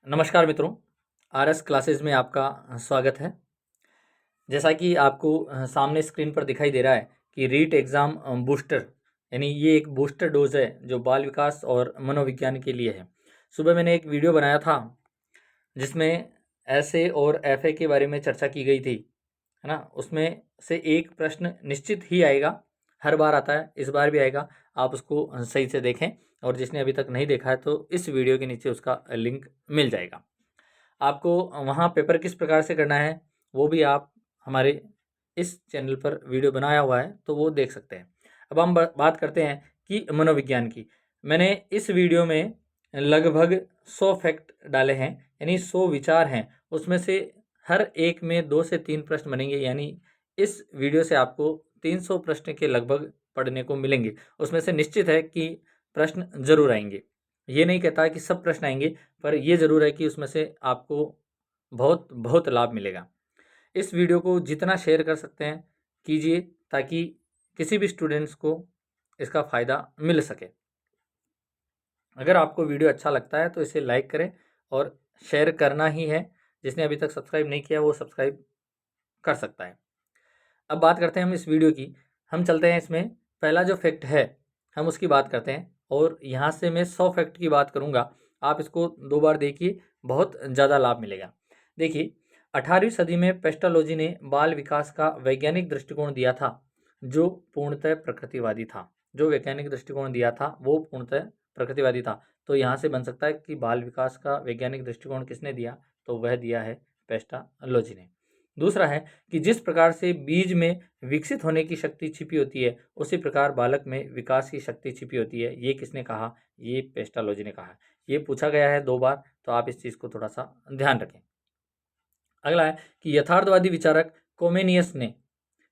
नमस्कार मित्रों, RS classes में आपका स्वागत है। जैसा कि आपको सामने स्क्रीन पर दिखाई दे रहा है कि रीट एग्ज़ाम बूस्टर यानी ये एक बूस्टर डोज है जो बाल विकास और मनोविज्ञान के लिए है। सुबह मैंने एक वीडियो बनाया था जिसमें एसए और एफए के बारे में चर्चा की गई थी, है ना। उसमें से एक प्रश्न निश्चित ही आएगा, हर बार आता है, इस बार भी आएगा। आप उसको सही से देखें और जिसने अभी तक नहीं देखा है तो इस वीडियो के नीचे उसका लिंक मिल जाएगा। आपको वहाँ पेपर किस प्रकार से करना है वो भी आप हमारे इस चैनल पर वीडियो बनाया हुआ है तो वो देख सकते हैं। अब हम बात करते हैं कि मनोविज्ञान की। मैंने इस वीडियो में लगभग 100 फैक्ट डाले हैं, यानी 100 विचार हैं। उसमें से हर एक में 2 से 3 प्रश्न बनेंगे, यानी इस वीडियो से आपको 300 प्रश्न के लगभग पढ़ने को मिलेंगे। उसमें से निश्चित है कि प्रश्न जरूर आएंगे। ये नहीं कहता कि सब प्रश्न आएंगे, पर ये ज़रूर है कि उसमें से आपको बहुत बहुत लाभ मिलेगा। इस वीडियो को जितना शेयर कर सकते हैं कीजिए, ताकि किसी भी स्टूडेंट्स को इसका फ़ायदा मिल सके। अगर आपको वीडियो अच्छा लगता है तो इसे लाइक करें और शेयर करना ही है। जिसने अभी तक सब्सक्राइब नहीं किया वो सब्सक्राइब कर सकता है। अब बात करते हैं हम इस वीडियो की। हम चलते हैं इसमें, पहला जो फैक्ट है हम उसकी बात करते हैं और यहाँ से मैं 100 फैक्ट की बात करूँगा। आप इसको 2 बार देखिए, बहुत ज़्यादा लाभ मिलेगा। देखिए, 18वीं सदी में पेस्टालोजी ने बाल विकास का वैज्ञानिक दृष्टिकोण दिया था जो पूर्णतः प्रकृतिवादी था। जो वैज्ञानिक दृष्टिकोण दिया था वो पूर्णतः प्रकृतिवादी था। तो यहाँ से बन सकता है कि बाल विकास का वैज्ञानिक दृष्टिकोण किसने दिया, तो वह दिया है पेस्टालोजी ने। दूसरा है कि जिस प्रकार से बीज में विकसित होने की शक्ति छिपी होती है उसी प्रकार बालक में विकास की शक्ति छिपी होती है। ये किसने कहा, ये पेस्टालोजी ने कहा। ये पूछा गया है 2 बार, तो आप इस चीज़ को थोड़ा सा ध्यान रखें। अगला है कि यथार्थवादी विचारक कोमेनियस ने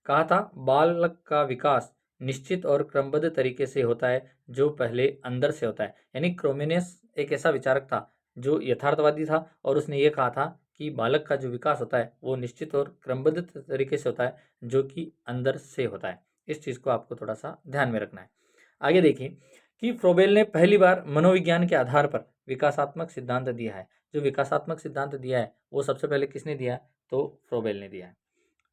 कहा था बालक का विकास निश्चित और क्रमबद्ध तरीके से होता है जो पहले अंदर से होता है। यानी क्रोमेनियस एक ऐसा विचारक था जो यथार्थवादी था और उसने ये कहा था कि बालक का जो विकास होता है वो निश्चित और क्रमबद्ध तरीके से होता है जो कि अंदर से होता है। इस चीज़ को आपको थोड़ा सा ध्यान में रखना है। आगे देखिए कि फ्रोबेल ने पहली बार मनोविज्ञान के आधार पर विकासात्मक सिद्धांत दिया है। जो विकासात्मक सिद्धांत दिया है वो सबसे पहले किसने दिया है, तो फ्रोबेल ने दिया है।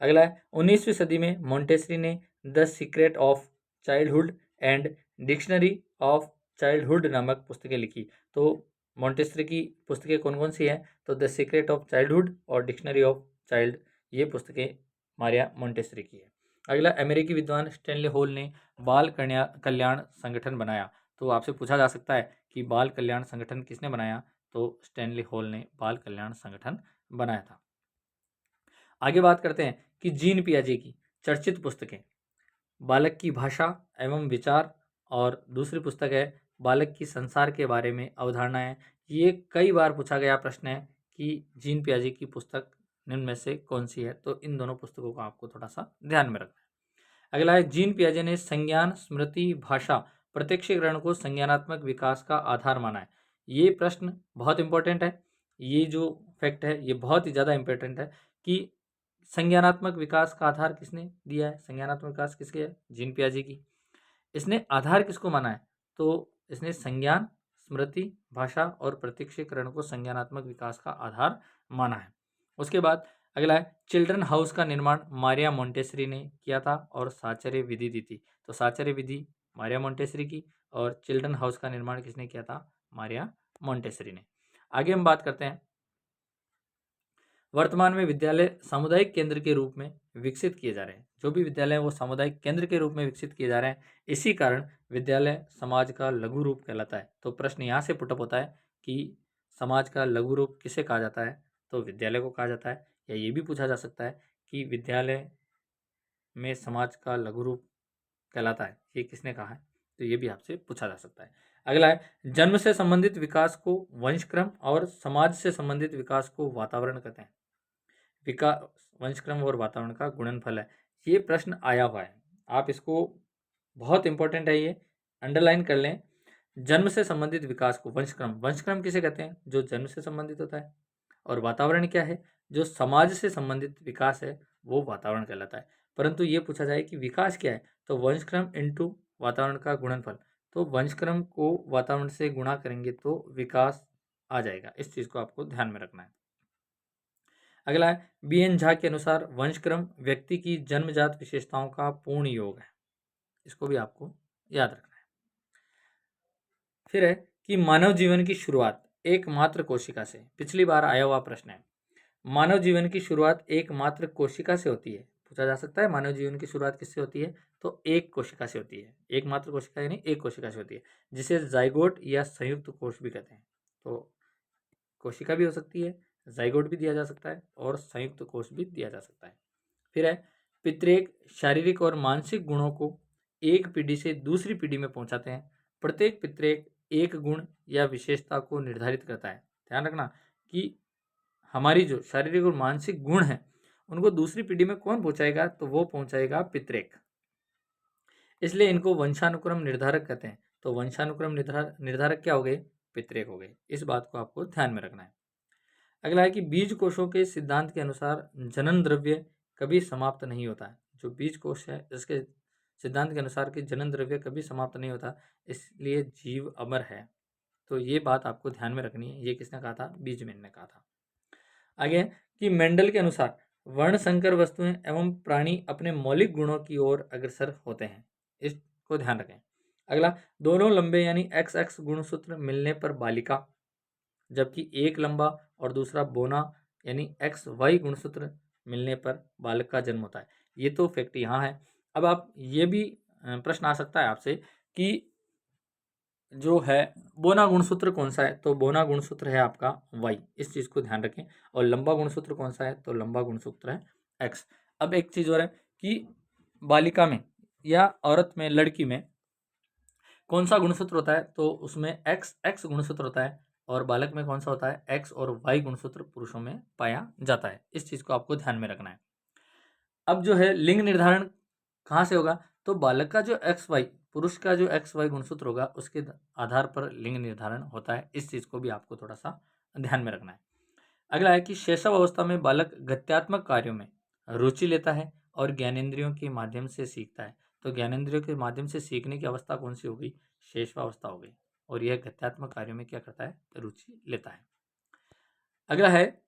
अगला है 19वीं सदी में मोंटेसरी ने the secret of childhood and dictionary of childhood नामक पुस्तकें लिखी। तो मोंटेसरी की पुस्तकें कौन कौन सी हैं, तो द सीक्रेट ऑफ चाइल्डहुड और डिक्शनरी ऑफ चाइल्ड, ये पुस्तकें मारिया मोंटेसरी की है। अगला, अमेरिकी विद्वान स्टैनली हॉल ने बाल कल्याण संगठन बनाया। तो आपसे पूछा जा सकता है कि बाल कल्याण संगठन किसने बनाया, तो स्टैनली हॉल ने बाल कल्याण संगठन बनाया था। आगे बात करते हैं कि जीन पियाजे की चर्चित पुस्तकें, बालक की भाषा एवं विचार, और दूसरी पुस्तक है बालक की संसार के बारे में अवधारणाएं। ये कई बार पूछा गया प्रश्न है कि जीन पियाजे की पुस्तक निम्न में से कौन सी है, तो इन दोनों पुस्तकों को आपको थोड़ा सा ध्यान में रखना है। अगला है जीन पियाजे ने संज्ञान, स्मृति, भाषा, प्रत्यक्षीकरण को संज्ञानात्मक विकास का आधार माना है। ये प्रश्न बहुत इंपॉर्टेंट है। ये जो फैक्ट है ये बहुत ही ज़्यादा इंपॉर्टेंट है कि संज्ञानात्मक विकास का आधार किसने दिया है। संज्ञानात्मक विकास किसके है, जीन पियाजे की। इसने आधार किसको माना है, तो इसने संज्ञान, स्मृति, भाषा और प्रत्यक्षीकरण को संज्ञानात्मक विकास का आधार माना है। उसके बाद अगला है चिल्ड्रन हाउस का निर्माण मारिया मोंटेसरी ने किया था और साचर्य विधि दी थी। तो साचर्य विधि मारिया मोंटेसरी की और चिल्ड्रन हाउस का निर्माण किसने किया था, मारिया मोंटेसरी ने। आगे हम बात करते हैं, वर्तमान में विद्यालय सामुदायिक केंद्र के रूप में विकसित किए जा रहे हैं। जो भी विद्यालय हैं वो सामुदायिक केंद्र के रूप में विकसित किए जा रहे हैं। इसी कारण विद्यालय समाज का लघु रूप कहलाता है। तो प्रश्न यहाँ से पुटअप होता है कि समाज का लघु रूप किसे कहा जाता है, तो विद्यालय को कहा जाता है। या ये भी पूछा जा सकता है कि विद्यालय में समाज का लघु रूप कहलाता है, ये किसने कहा है, तो ये भी आपसे पूछा जा सकता है। अगला है जन्म से संबंधित विकास को वंशक्रम और समाज से संबंधित विकास को वातावरण कहते हैं। विकास वंशक्रम और वातावरण का गुणनफल है। ये प्रश्न आया हुआ है, आप इसको, बहुत इंपॉर्टेंट है ये, अंडरलाइन कर लें। जन्म से संबंधित विकास को वंशक्रम, वंशक्रम किसे कहते हैं, जो जन्म से संबंधित होता है। और वातावरण क्या है, जो समाज से संबंधित विकास है वो वातावरण कहलाता है। परंतु ये पूछा जाए कि विकास क्या है, तो वंशक्रम इंटू वातावरण का गुणनफल। तो वंशक्रम को वातावरण से गुणा करेंगे तो विकास आ जाएगा। इस चीज़ को आपको ध्यान में रखना है। अगला है बी.एन. झा के अनुसार वंशक्रम व्यक्ति की जन्मजात विशेषताओं का पूर्ण योग है। इसको भी आपको याद रखना है। फिर है कि मानव जीवन की शुरुआत एकमात्र कोशिका से। पिछली बार आया हुआ प्रश्न है, मानव जीवन की शुरुआत एकमात्र कोशिका से होती है। पूछा जा सकता है मानव जीवन की शुरुआत किससे होती है, तो एक कोशिका से होती है। एकमात्र कोशिका यानी एक कोशिका से होती है, जिसे जाइगोट या संयुक्त कोश भी कहते हैं। तो कोशिका भी हो सकती है, जाइगोट भी दिया जा सकता है और संयुक्त कोश भी दिया जा सकता है। फिर है पितृेक शारीरिक और मानसिक गुणों को एक पीढ़ी से दूसरी पीढ़ी में पहुंचाते हैं। प्रत्येक पितृेक एक गुण या विशेषता को निर्धारित करता है। ध्यान रखना कि हमारी जो शारीरिक और मानसिक गुण हैं उनको दूसरी पीढ़ी में कौन पहुंचाएगा, तो वो पहुंचाएगा पितृेक। इसलिए इनको वंशानुक्रम निर्धारक कहते हैं। तो वंशानुक्रम निर्धारक क्या हो गए, पितृेक हो गए। इस बात को आपको ध्यान में रखना है। अगला है कि बीज कोशों के सिद्धांत के अनुसार जनन द्रव्य कभी समाप्त नहीं होता है। जो बीज कोश है इसके सिद्धांत के अनुसार कि जनन द्रव्य कभी समाप्त नहीं होता, इसलिए जीव अमर है। तो ये बात आपको ध्यान में रखनी है। ये किसने कहा था, बीजमैन ने कहा था। आगे कि मेंडल के अनुसार वर्ण संकर वस्तुएं एवं प्राणी अपने मौलिक गुणों की ओर अग्रसर होते हैं। इसको ध्यान रखें। अगला, दोनों लंबे यानी एक्स एक्स गुणसूत्र मिलने पर बालिका, जबकि एक लंबा और दूसरा बोना यानी एक्स वाई गुणसूत्र मिलने पर बालक का जन्म होता है। ये तो फैक्ट यहाँ है। अब आप ये भी प्रश्न आ सकता है आपसे कि जो है बोना गुणसूत्र कौन सा है, तो बोना गुणसूत्र है आपका वाई। इस चीज़ को ध्यान रखें। और लंबा गुणसूत्र कौन सा है, तो लंबा गुणसूत्र है एक्स। अब एक चीज़ और है कि बालिका में या औरत में, लड़की में कौन सा गुणसूत्र होता है, तो उसमें एक्स एक्स गुणसूत्र होता है। और बालक में कौन सा होता है, एक्स और वाई गुणसूत्र पुरुषों में पाया जाता है। इस चीज़ को आपको ध्यान में रखना है। अब जो है लिंग निर्धारण कहाँ से होगा, तो बालक का जो एक्स वाई, पुरुष का जो एक्स वाई गुणसूत्र होगा उसके आधार पर लिंग निर्धारण होता है। इस चीज़ को भी आपको थोड़ा सा ध्यान में रखना है। अगला है कि शैशव अवस्था में बालक गत्यात्मक कार्यों में रुचि लेता है और ज्ञानेंद्रियों के माध्यम से सीखता है। तो ज्ञानेंद्रियों के माध्यम से सीखने की अवस्था कौन सी हो गई, शैशवावस्था हो गई। और यह गत्यात्मक कार्यों में क्या करता है, रुचि लेता है। अगला है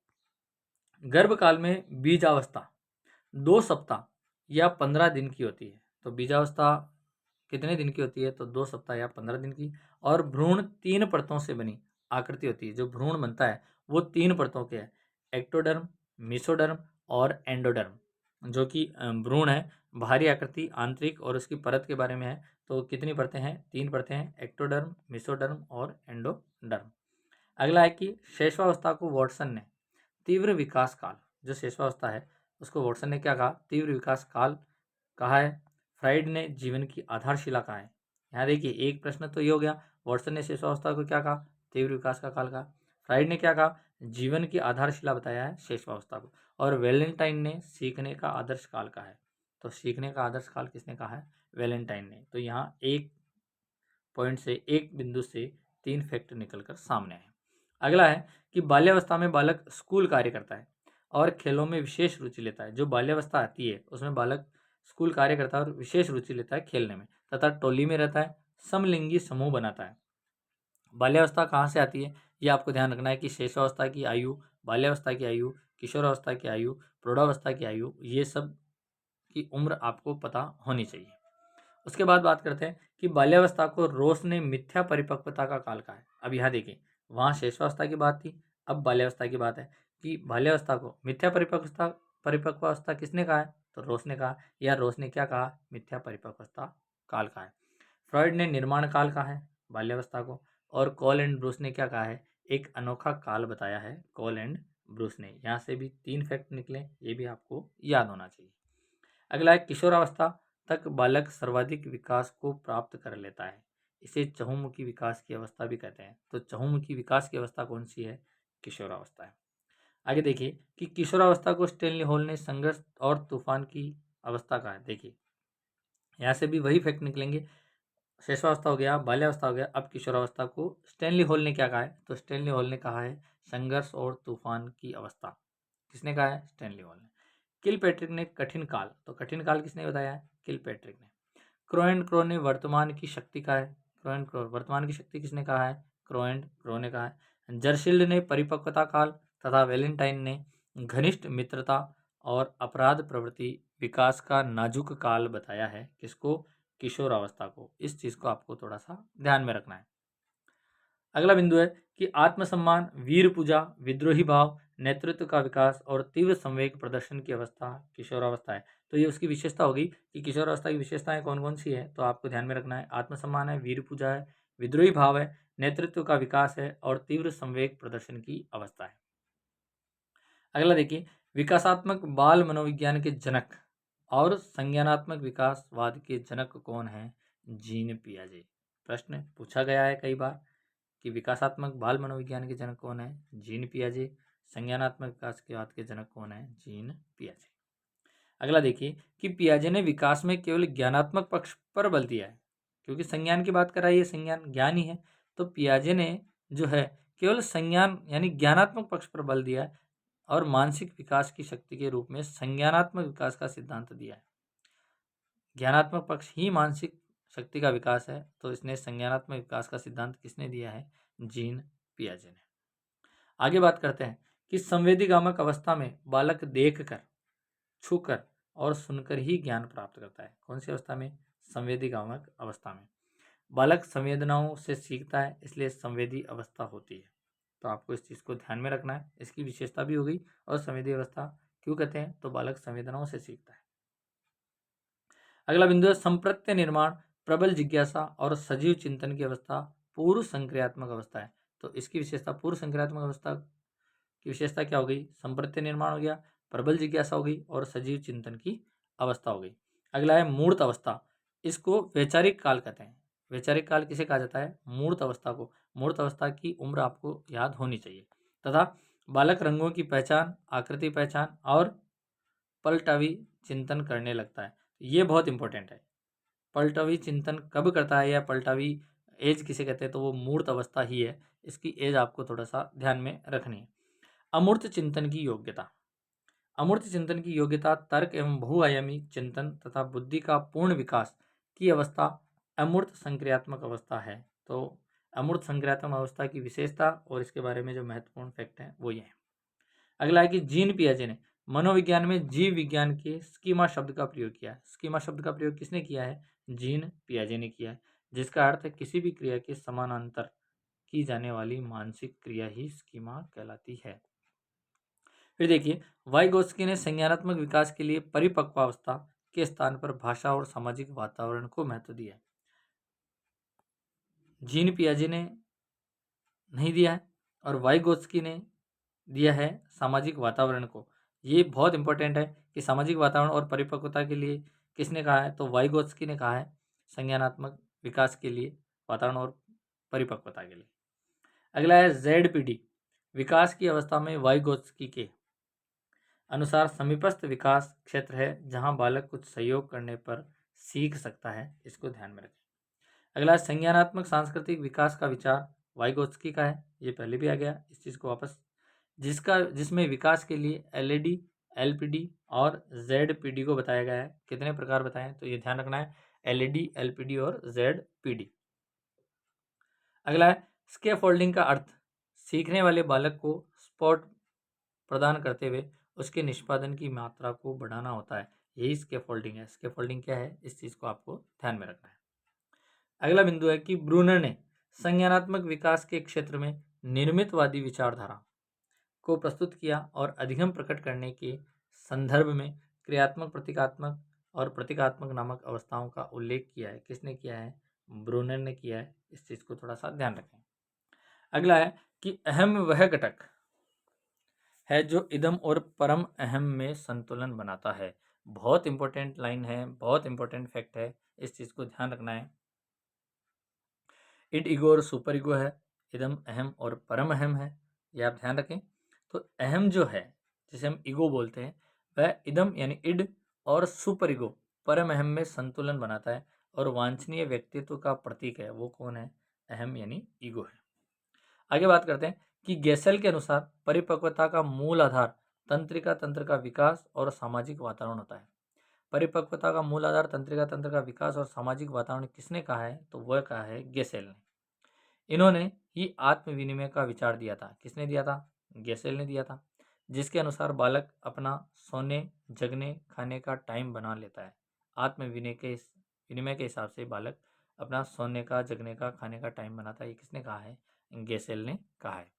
गर्भकाल में बीजावस्था 2 सप्ताह या 15 दिन की होती है। तो बीजावस्था कितने दिन की होती है, तो 2 सप्ताह या 15 दिन की। और भ्रूण 3 परतों से बनी आकृति होती है। जो भ्रूण बनता है वो 3 परतों के है, एक्टोडर्म, मेसोडर्म और एंडोडर्म। जो कि भ्रूण है, बाहरी आकृति, आंतरिक और उसकी परत के बारे में है। तो कितनी परतें हैं, 3 परतें हैं, एक्टोडर्म, मेसोडर्म और एंडोडर्म। अगला है कि शैशवावस्था को वॉटसन ने तीव्र विकास काल, जो शैशवावस्था है उसको वॉटसन ने क्या कहा, तीव्र विकास काल कहा है। फ्राइड ने जीवन की आधारशिला कहा है। यहाँ देखिए एक प्रश्न तो ये हो गया, वॉटसन ने शैशवावस्था को क्या कहा, तीव्र विकास का काल कहा। फ्राइड ने क्या कहा, जीवन की आधारशिला बताया है शैशवावस्था को। और वैलेंटाइन ने सीखने का आदर्श काल कहा है। तो सीखने का आदर्श काल किसने कहा है, वैलेंटाइन ने। तो यहाँ एक पॉइंट से, एक बिंदु से 3 फैक्ट निकलकर सामने आए। अगला है कि बाल्यावस्था में बालक स्कूल कार्य करता है और खेलों में विशेष रुचि लेता है। जो बाल्यावस्था आती है उसमें बालक स्कूल कार्य करता है और विशेष रुचि लेता है खेलने में, तथा टोली में रहता है, समलिंगी समूह बनाता है। बाल्यावस्था कहाँ से आती है, ये आपको ध्यान रखना है कि शैशवावस्था की आयु, बाल्यावस्था की आयु, किशोरावस्था की आयु, प्रौढ़ावस्था की आयु, ये सब की उम्र आपको पता होनी चाहिए। उसके बाद बात करते हैं कि बाल्यावस्था को रोस ने मिथ्या परिपक्वता का काल कहा है। अब यहाँ देखिए, वहाँ शैशवावस्था की बात थी, अब बाल्यावस्था की बात है कि बाल्यावस्था को मिथ्या परिपक्वावस्था किसने कहा है, तो रोस ने कहा। या रोस ने क्या कहा, मिथ्या परिपक्वता काल कहा है। फ्रॉइड ने निर्माण काल कहा है बाल्यावस्था को। और कॉल एंड ब्रूस ने क्या कहा है, एक अनोखा काल बताया है कॉल एंड ब्रूस ने। यहाँ से भी 3 फैक्ट निकले, ये भी आपको याद होना चाहिए। अगला है किशोरावस्था तक बालक सर्वाधिक विकास को प्राप्त कर लेता है। इसे चहुमुखी विकास की अवस्था भी कहते हैं। तो चहुमुखी विकास की अवस्था कौन सी है, किशोरावस्था है। आगे देखिए कि किशोरावस्था को स्टेनली हॉल ने संघर्ष और तूफान की अवस्था कहा है। देखिए यहाँ से भी वही फैक्ट निकलेंगे, शैशवावस्था हो गया, बाल्यावस्था हो गया, अब किशोरावस्था को स्टेनली हॉल ने क्या कहा है, तो स्टेनली हॉल ने कहा है संघर्ष और तूफान की अवस्था। किसने कहा है, स्टेनली हॉल ने। किल पैट्रिक ने कठिन काल, तो कठिन काल किसने बताया है, किल पैट्रिक ने। क्रो एंड क्रो ने वर्तमान की शक्ति कहा है। क्रो एंड क्रो, वर्तमान की शक्ति किसने कहा है, क्रो एंड क्रो ने कहा है। जरशील्ड ने परिपक्वता काल तथा वैलेंटाइन ने घनिष्ठ मित्रता और अपराध प्रवृत्ति विकास का नाजुक काल बताया है। किसको? किशोरावस्था को। इस चीज को आपको थोड़ा सा ध्यान में रखना है। अगला बिंदु है कि आत्मसम्मान, वीर पूजा, विद्रोही भाव, नेतृत्व का विकास और तीव्र संवेग प्रदर्शन की अवस्था किशोरावस्था है। तो ये उसकी विशेषता होगी कि किशोरावस्था की विशेषताएं कौन कौन सी है, तो आपको ध्यान में रखना है। आत्मसम्मान है, वीर पूजा है, विद्रोही भाव है, नेतृत्व का विकास है और तीव्र संवेग प्रदर्शन की अवस्था है। अगला देखिए, विकासात्मक बाल मनोविज्ञान के जनक और संज्ञानात्मक विकासवाद के जनक कौन हैं? जीन पियाजे। प्रश्न पूछा गया है कई बार कि विकासात्मक बाल मनोविज्ञान के जनक कौन है? जीन पियाजे। संज्ञानात्मक विकासवाद के जनक कौन है? जीन पियाजे। अगला देखिए कि पियाजे ने विकास में केवल ज्ञानात्मक पक्ष पर बल दिया है, क्योंकि संज्ञान की बात कराई है, संज्ञान ज्ञान ही है, तो पियाजे ने जो है केवल संज्ञान यानी ज्ञानात्मक पक्ष पर बल दिया है और मानसिक विकास की शक्ति के रूप में संज्ञानात्मक विकास का सिद्धांत दिया है। ज्ञानात्मक पक्ष ही मानसिक शक्ति का विकास है, तो इसने संज्ञानात्मक विकास का सिद्धांत किसने दिया है? जीन पियाजे ने। आगे बात करते हैं कि संवेदीगामक अवस्था में बालक देखकर, छूकर और सुनकर ही ज्ञान प्राप्त करता है। कौन सी अवस्था में? संवेदीगामक अवस्था में। बालक संवेदनाओं से सीखता है, इसलिए संवेदी अवस्था होती है। तो आपको इस चीज़ को ध्यान में रखना है। इसकी विशेषता भी हो गई। और संवेदी अवस्था क्यों कहते हैं? तो बालक संवेदनाओं से सीखता है। अगला बिंदु है संप्रत्य निर्माण, प्रबल जिज्ञासा और सजीव चिंतन की अवस्था पूर्व संक्रियात्मक अवस्था है। तो इसकी विशेषता, पूर्व संक्रियात्मक अवस्था की विशेषता क्या हो गई? संप्रत्य निर्माण हो गया, प्रबल जिज्ञासा हो गई और सजीव चिंतन की अवस्था हो गई। अगला है मूर्त अवस्था। इसको वैचारिक काल कहते हैं। वैचारिक काल किसे कहा जाता है? मूर्त अवस्था को। मूर्त अवस्था की उम्र आपको याद होनी चाहिए। तथा बालक रंगों की पहचान, आकृति पहचान और पलटवी चिंतन करने लगता है। ये बहुत इंपॉर्टेंट है। पलटवी चिंतन कब करता है या पलटवी एज किसे कहते हैं? तो वो मूर्त अवस्था ही है। इसकी एज आपको थोड़ा सा ध्यान में रखनी है। अमूर्त चिंतन की योग्यता। अमूर्त चिंतन की योग्यता तर्क एवं बहुआयामी चिंतन तथा बुद्धि का पूर्ण विकास की अवस्था अमूर्त संक्रियात्मक अवस्था है। तो अमूर्त संक्रियात्मक अवस्था की विशेषता और इसके बारे में जो महत्वपूर्ण फैक्ट हैं वो ये हैं। अगला है कि जीन पियाजे ने मनोविज्ञान में जीव विज्ञान के स्कीमा शब्द का प्रयोग किया है। स्कीमा शब्द का प्रयोग किसने किया है? जीन पियाजे ने किया है, जिसका अर्थ है किसी भी क्रिया के समानांतर की जाने वाली मानसिक क्रिया ही स्कीमा कहलाती है। फिर देखिए, वाइगोत्स्की ने संज्ञानात्मक विकास के लिए परिपक्वावस्था के स्थान पर भाषा और सामाजिक वातावरण को महत्व दिया है। जीन पियाजे ने नहीं दिया है और वाइगोत्स्की ने दिया है सामाजिक वातावरण को। ये बहुत इंपॉर्टेंट है कि सामाजिक वातावरण और परिपक्वता के लिए किसने कहा है? तो वाइगोत्स्की ने कहा है संज्ञानात्मक विकास के लिए, वातावरण और परिपक्वता के लिए। अगला है ZPD। विकास की अवस्था में वाइगोत्स्की के अनुसार समीपस्थ विकास क्षेत्र है जहां बालक कुछ सहयोग करने पर सीख सकता है। इसको ध्यान में रखें। अगला संज्ञानात्मक सांस्कृतिक विकास का विचार वाइगोत्स्की का है। ये पहले भी आ गया, इस चीज़ को वापस, जिसमें विकास के लिए LED, LPD और ZPD को बताया गया है। कितने प्रकार बताए हैं? तो ये ध्यान रखना है, LED, LPD और ZPD। अगला है स्कैफोल्डिंग का अर्थ सीखने वाले बालक को सपोर्ट प्रदान करते हुए उसके निष्पादन की मात्रा को बढ़ाना होता है। यही स्कैफोल्डिंग है। स्कैफोल्डिंग क्या है? इस चीज़ को आपको ध्यान में रखना है। अगला बिंदु है कि ब्रूनर ने संज्ञानात्मक विकास के क्षेत्र में निर्मितवादी विचारधारा को प्रस्तुत किया और अधिगम प्रकट करने के संदर्भ में क्रियात्मक, प्रतीकात्मक और प्रतीकात्मक नामक अवस्थाओं का उल्लेख किया है। किसने किया है? ब्रूनर ने किया है। इस चीज़ को थोड़ा सा ध्यान रखें। अगला है कि अहम वह घटक है जो इदम और परम अहम में संतुलन बनाता है। बहुत इंपॉर्टेंट लाइन है, बहुत इंपॉर्टेंट फैक्ट है, इस चीज़ को ध्यान रखना है। इड ईगो और सुपर ईगो है, इदम अहम और परम अहम है, ये आप ध्यान रखें। तो अहम जो है जिसे हम ईगो बोलते हैं वह इदम यानी इड और सुपर ईगो परम अहम में संतुलन बनाता है और वांछनीय व्यक्तित्व का प्रतीक है। वो कौन है? अहम यानी ईगो है। आगे बात करते हैं कि गेसेल के अनुसार परिपक्वता का मूल आधार तंत्रिका तंत्र का विकास और सामाजिक वातावरण होता है। परिपक्वता का मूल आधार तंत्रिका तंत्र का विकास और सामाजिक वातावरण किसने कहा है? तो वह कहा है गेसेल ने। इन्होंने ही आत्म विनिमय का विचार दिया था। किसने दिया था? गेसेल ने दिया था। जिसके अनुसार बालक अपना सोने, जगने, खाने का टाइम बना लेता है। आत्म विनिमय के हिसाब से बालक अपना सोने का, जगने का, खाने का टाइम बनाता है। ये किसने कहा है? गेसेल ने कहा है।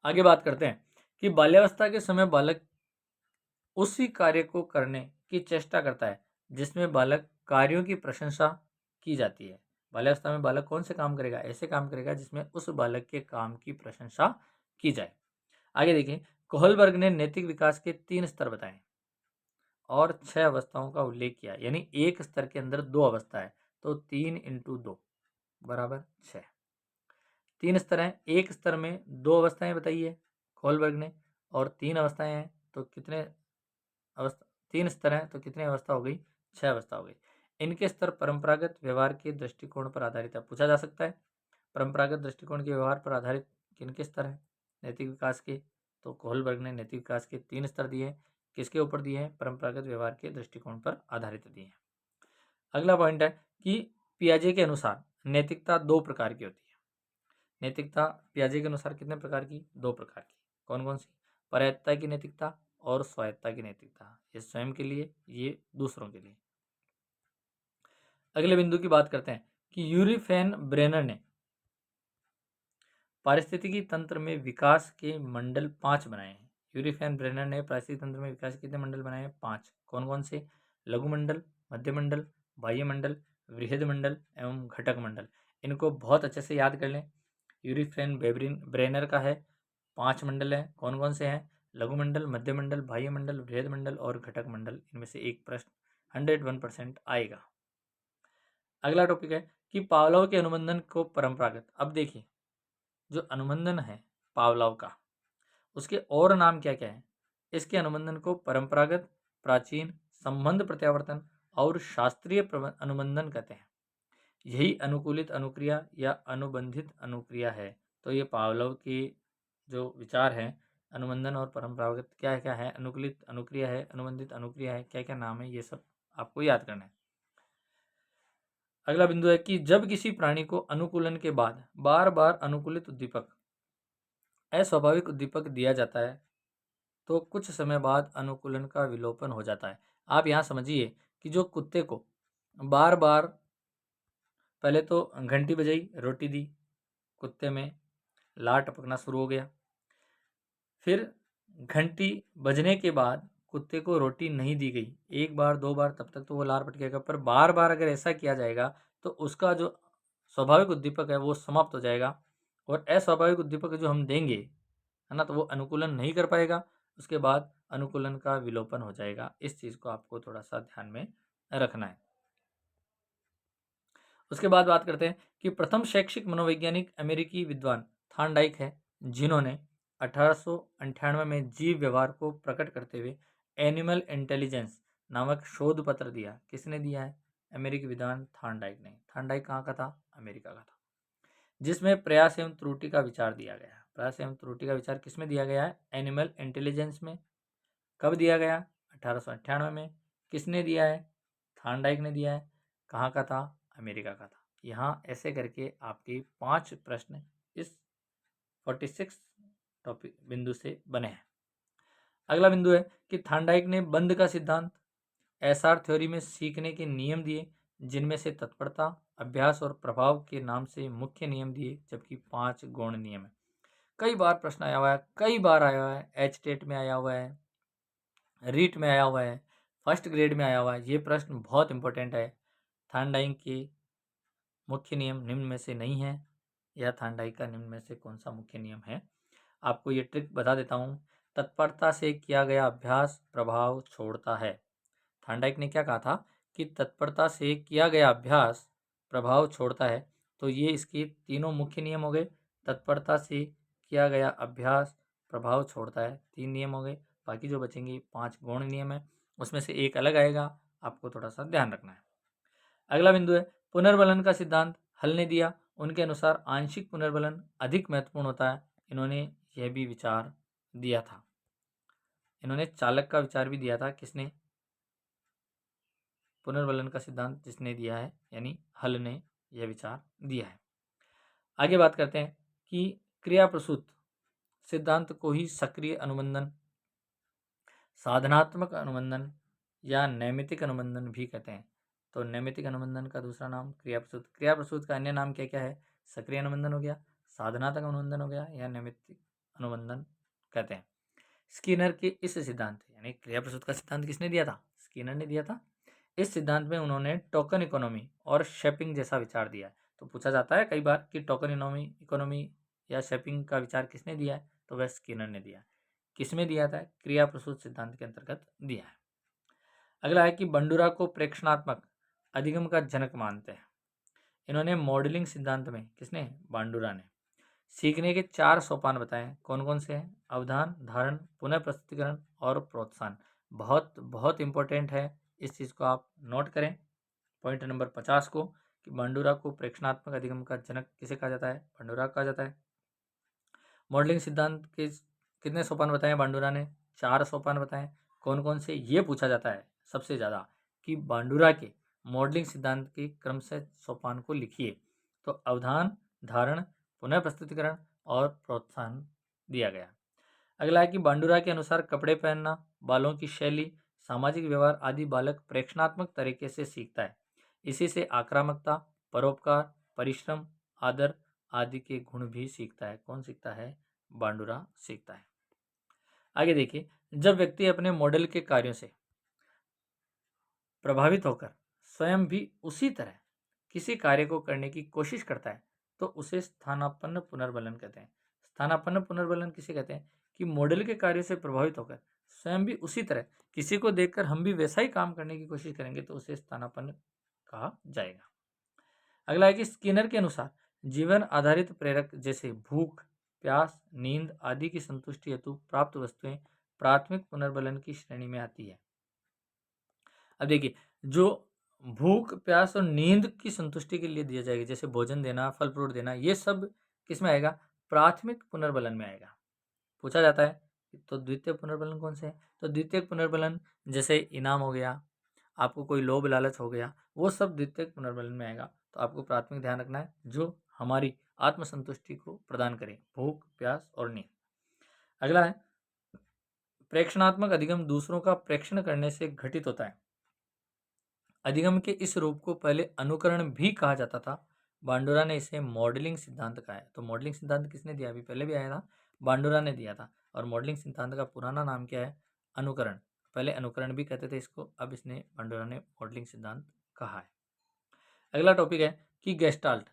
आगे बात करते हैं कि बाल्यावस्था के समय बालक उसी कार्य को करने की चेष्टा करता है जिसमें बालक कार्यों की प्रशंसा की जाती है। बाल्यावस्था में बालक कौन से काम करेगा? ऐसे काम करेगा जिसमें उस बालक के काम की प्रशंसा की जाए। आगे देखिए, कोहलबर्ग ने नैतिक विकास के 3 स्तर बताए और 6 अवस्थाओं का उल्लेख किया। यानी एक स्तर के अंदर 2 अवस्था है, तो 3 इंटू 2 बराबर 6। 3 स्तर हैं, एक स्तर में 2 अवस्थाएं बताई है कोहलबर्ग ने, और 3 अवस्थाएं हैं तो कितने अवस्था? 3 स्तर हैं तो कितनी अवस्था हो गई? 6 अवस्था हो गई। इनके स्तर परंपरागत व्यवहार के दृष्टिकोण पर आधारित है। पूछा जा सकता है परंपरागत दृष्टिकोण के व्यवहार पर आधारित किनके स्तर हैं नैतिक विकास के? तो कोहलबर्ग ने नैतिक विकास के 3 स्तर दिए हैं। किसके ऊपर दिए हैं? परंपरागत व्यवहार के दृष्टिकोण पर आधारित दिए हैं। अगला पॉइंट है कि पियाजे के अनुसार नैतिकता 2 प्रकार की होती है। नैतिकता पियाजे के अनुसार कितने प्रकार की? 2 प्रकार की। कौन कौन सी? परायत्ता की नैतिकता और स्वायत्ता की नैतिकता। ये स्वयं के लिए, ये दूसरों के लिए। अगले बिंदु की बात करते हैं कि यूरी फैन ब्रेनर ने पारिस्थितिकी तंत्र में विकास के मंडल 5 बनाए हैं। यूरी फैन ब्रेनर ने पारिस्थितिकी तंत्र में विकास के कितने मंडल बनाए हैं? 5। कौन कौन से? लघु मंडल, मध्य मंडल, बाह्य मंडल, वृहद मंडल एवं घटक मंडल। इनको बहुत अच्छे से याद कर लें। यूरी फैन ब्रेनर का है 5 मंडल है। कौन कौन से हैं? लघु मंडल, मध्य मंडल, बाह्य मंडल, वृहद मंडल और घटक मंडल। इनमें से एक प्रश्न 101% आएगा। अगला टॉपिक है कि पावलोव के अनुबंधन को परंपरागत। अब देखिए, जो अनुबंधन है पावलोव का, उसके और नाम क्या क्या है? इसके अनुबंधन को परंपरागत, प्राचीन, संबंध प्रत्यावर्तन और शास्त्रीय अनुबंधन कहते हैं। यही अनुकूलित अनुक्रिया या अनुबंधित अनुक्रिया है। तो ये पावलोव की जो विचार है अनुबंधन और परंपरागत क्या है, अनुकूलित अनुक्रिया है, अनुबंधित अनुक्रिया है, क्या क्या नाम है, ये सब आपको याद करना है। अगला बिंदु है कि जब किसी प्राणी को अनुकूलन के बाद बार बार अनुकूलित उद्दीपक, अस्वाभाविक उद्दीपक दिया जाता है तो कुछ समय बाद अनुकूलन का विलोपन हो जाता है। आप यहाँ समझिए कि जो कुत्ते को बार बार, पहले तो घंटी बजाई, रोटी दी, कुत्ते में लार टपकना शुरू हो गया। फिर घंटी बजने के बाद कुत्ते को रोटी नहीं दी गई, 1 बार 2 बार, तब तक तो वो लार पटकेगा। पर बार बार अगर ऐसा किया जाएगा तो उसका जो स्वाभाविक उद्दीपक है वो समाप्त हो जाएगा और अस्वाभाविक उद्दीपक जो हम देंगे, है ना, तो वो अनुकूलन नहीं कर पाएगा। उसके बाद अनुकूलन का विलोपन हो जाएगा। इस चीज़ को आपको थोड़ा सा ध्यान में रखना है। उसके बाद बात करते हैं कि प्रथम शैक्षिक मनोवैज्ञानिक अमेरिकी विद्वान थॉर्नडाइक है, जिन्होंने 1898 में जीव व्यवहार को प्रकट करते हुए एनिमल इंटेलिजेंस नामक शोध पत्र दिया। किसने दिया है? अमेरिकी विद्वान थॉर्नडाइक ने। थॉर्नडाइक कहाँ का था? अमेरिका का था। जिसमें प्रयास एवं त्रुटि का विचार दिया गया। प्रयास एवं त्रुटि का विचार किसमें दिया गया है? एनिमल इंटेलिजेंस में। कब दिया गया? 1898 में। किसने दिया है? थॉर्नडाइक ने दिया है। कहाँ का था? अमेरिका का था। यहाँ ऐसे करके आपके 5 प्रश्न इस 46 टॉपिक बिंदु से बने हैं। अगला बिंदु है कि थॉर्नडाइक ने बंद का सिद्धांत, एसआर थ्योरी में सीखने के नियम दिए, जिनमें से तत्परता, अभ्यास और प्रभाव के नाम से मुख्य नियम दिए, जबकि 5 गौण नियम है। कई बार प्रश्न आया हुआ है, कई बार आया हुआ है, एच टेट में आया हुआ है, रीट में आया हुआ है, फर्स्ट ग्रेड में आया हुआ है। ये प्रश्न बहुत इंपॉर्टेंट है। थॉर्नडाइक के मुख्य नियम निम्न में से नहीं है, या थॉर्नडाइक का निम्न में से कौन सा मुख्य नियम है? आपको ये ट्रिक बता देता हूँ। तत्परता से किया गया अभ्यास प्रभाव छोड़ता है। थॉर्नडाइक ने क्या कहा था कि तत्परता से किया गया अभ्यास प्रभाव छोड़ता है। तो ये इसके तीनों मुख्य नियम हो गए। तत्परता से किया गया अभ्यास प्रभाव छोड़ता है, 3 नियम हो गए। बाकी जो बचेंगे 5 गौण नियम है, उसमें से एक अलग आएगा, आपको थोड़ा सा ध्यान रखना है। अगला बिंदु है पुनर्बलन का सिद्धांत हल ने दिया। उनके अनुसार आंशिक पुनर्बलन अधिक महत्वपूर्ण होता है। इन्होंने यह भी विचार दिया था। इन्होंने चालक का विचार भी दिया था। किसने? पुनर्बलन का सिद्धांत जिसने दिया है, यानी हल ने यह विचार दिया है। आगे बात करते हैं कि क्रिया प्रसूत सिद्धांत को ही सक्रिय अनुबंधन, साधनात्मक अनुबंधन या नैमित्तिक अनुबंधन भी कहते हैं। तो नैमित्तिक अनुबंधन का दूसरा नाम क्रिया प्रसूत। क्रिया प्रसूत का अन्य नाम क्या क्या है? सक्रिय अनुबंधन हो गया, साधनात्मक अनुबंधन हो गया या नैमित्तिक अनुबंधन कहते हैं। स्किनर के इस सिद्धांत यानी क्रिया प्रसूत का सिद्धांत किसने दिया था? स्किनर ने दिया था। इस सिद्धांत में उन्होंने टोकन इकोनॉमी और शेपिंग जैसा विचार दिया है। तो पूछा जाता है कई बार कि टोकन इकोनॉमी या शेपिंग का विचार किसने दिया है? तो वह स्किनर ने दिया है। किसमें दिया था? क्रिया प्रसूत सिद्धांत के अंतर्गत दिया है। अगला है कि बंडूरा को प्रेक्षणात्मक अधिगम का जनक मानते हैं। इन्होंने मॉडलिंग सिद्धांत में, किसने? बांडुरा ने, सीखने के 4 सोपान बताए। कौन कौन से हैं? अवधान, धारण, पुनः प्रस्तुतिकरण और प्रोत्साहन। बहुत बहुत इंपॉर्टेंट है, इस चीज़ को आप नोट करें। पॉइंट नंबर 50 को, कि बांडुरा को प्रेक्षणात्मक अधिगम का जनक किसे कहा जाता है? बांडुरा कहा जाता है। मॉडलिंग सिद्धांत के कितने सोपान बताए बांडुरा ने? 4 सोपान बताए। कौन कौन से? ये पूछा जाता है सबसे ज़्यादा कि बांडुरा के मॉडलिंग सिद्धांत के क्रम से सोपान को लिखिए। तो अवधान, धारण, पुनः प्रस्तुतिकरण और प्रोत्साहन दिया गया। अगला है कि बांडुरा के अनुसार कपड़े पहनना, बालों की शैली, सामाजिक व्यवहार आदि बालक प्रेक्षणात्मक तरीके से सीखता है। इसी से आक्रामकता, परोपकार, परिश्रम, आदर आदि के गुण भी सीखता है। कौन सीखता है? बांडुरा सीखता है। आगे देखिए, जब व्यक्ति अपने मॉडल के कार्यों से प्रभावित होकर स्वयं भी उसी तरह किसी कार्य को करने की कोशिश करता है तो उसे स्थानापन्न पुनर्बलन कहते हैं। स्थानापन्न पुनर्बलन किसे कहते हैं? कि मॉडल के कार्यों से प्रभावित होकर स्वयं भी उसी तरह किसी को देखकर हम भी वैसा ही काम करने की कोशिश करेंगे तो उसे स्थानापन्न कहा जाएगा। अगला है कि स्किनर के अनुसार जीवन आधारित प्रेरक जैसे भूख, प्यास, नींद आदि की संतुष्टि हेतु प्राप्त वस्तुएं प्राथमिक पुनर्बलन की श्रेणी में आती है। अब देखिए, जो भूख, प्यास और नींद की संतुष्टि के लिए दिया जाएगा, जैसे भोजन देना, फल फ्रूट देना, ये सब किस में आएगा? प्राथमिक पुनर्बलन में आएगा। पूछा जाता है तो द्वितीय पुनर्बलन कौन से है? तो द्वितीय पुनर्बलन जैसे इनाम हो गया, आपको कोई लोभ लालच हो गया, वो सब द्वितीय पुनर्बलन में आएगा। तो आपको प्राथमिक ध्यान रखना है जो हमारी आत्मसंतुष्टि को प्रदान करें, भूख, प्यास और नींद। अगला है प्रेक्षणात्मक अधिगम दूसरों का प्रेक्षण करने से घटित होता है। अधिगम के इस रूप को पहले अनुकरण भी कहा जाता था। बांडुरा ने इसे मॉडलिंग सिद्धांत कहा है। तो मॉडलिंग सिद्धांत किसने दिया? अभी पहले भी आया था, बांडुरा ने दिया था। और मॉडलिंग सिद्धांत का पुराना नाम क्या है? अनुकरण। पहले अनुकरण भी कहते थे इसको, अब इसने बांडुरा ने मॉडलिंग सिद्धांत कहा है। अगला टॉपिक है कि गेस्टाल्ट।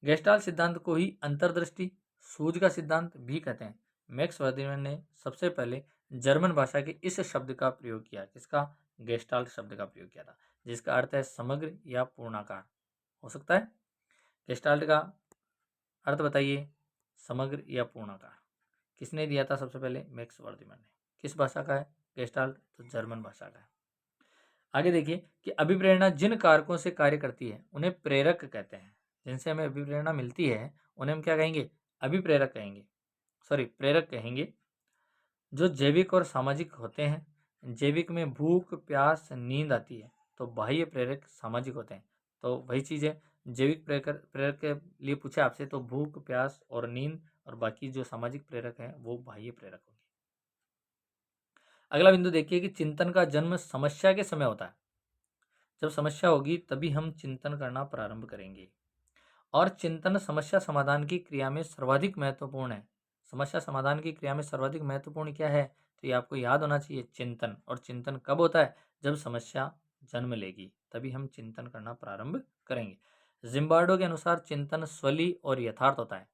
गेस्टाल्ट सिद्धांत को ही अंतर्दृष्टि, सूझ का सिद्धांत भी कहते हैं। मैक्स वर्दिमैन ने सबसे पहले जर्मन भाषा के इस शब्द का प्रयोग किया। किसका? गेस्टाल्ट शब्द का प्रयोग किया था, जिसका अर्थ है समग्र या पूर्णाकार। हो सकता है गेस्टाल्ट का अर्थ बताइए, समग्र या पूर्णाकार। किसने दिया था सबसे पहले? मैक्स वर्दिमैन ने। किस भाषा का है गेस्टाल्ट? तो जर्मन भाषा का है। आगे देखिए कि अभिप्रेरणा जिन कारकों से कार्य करती है उन्हें प्रेरक कहते हैं। जिनसे हमें अभिप्रेरणा मिलती है उन्हें हम क्या कहेंगे? अभिप्रेरक कहेंगे, सॉरी प्रेरक कहेंगे। जो जैविक और सामाजिक होते हैं, जैविक में भूख, प्यास, नींद आती है, तो बाह्य प्रेरक सामाजिक होते हैं। तो वही चीज़ है, जैविक प्रेरक प्रेरक के लिए पूछे आपसे तो भूख, प्यास और नींद, और बाकी जो सामाजिक प्रेरक हैं वो बाह्य प्रेरक होंगे। अगला बिंदु देखिए कि चिंतन का जन्म समस्या के समय होता है। जब समस्या होगी तभी हम चिंतन करना प्रारंभ करेंगे, और चिंतन समस्या समाधान की क्रिया में सर्वाधिक महत्वपूर्ण है। समस्या समाधान की क्रिया में सर्वाधिक महत्वपूर्ण क्या है? तो ये आपको याद होना चाहिए, चिंतन। और चिंतन कब होता है? जब समस्या जन्म लेगी, तभी हम चिंतन करना प्रारंभ करेंगे। जिम्बार्डो के अनुसार चिंतन स्वली और यथार्थ होता है।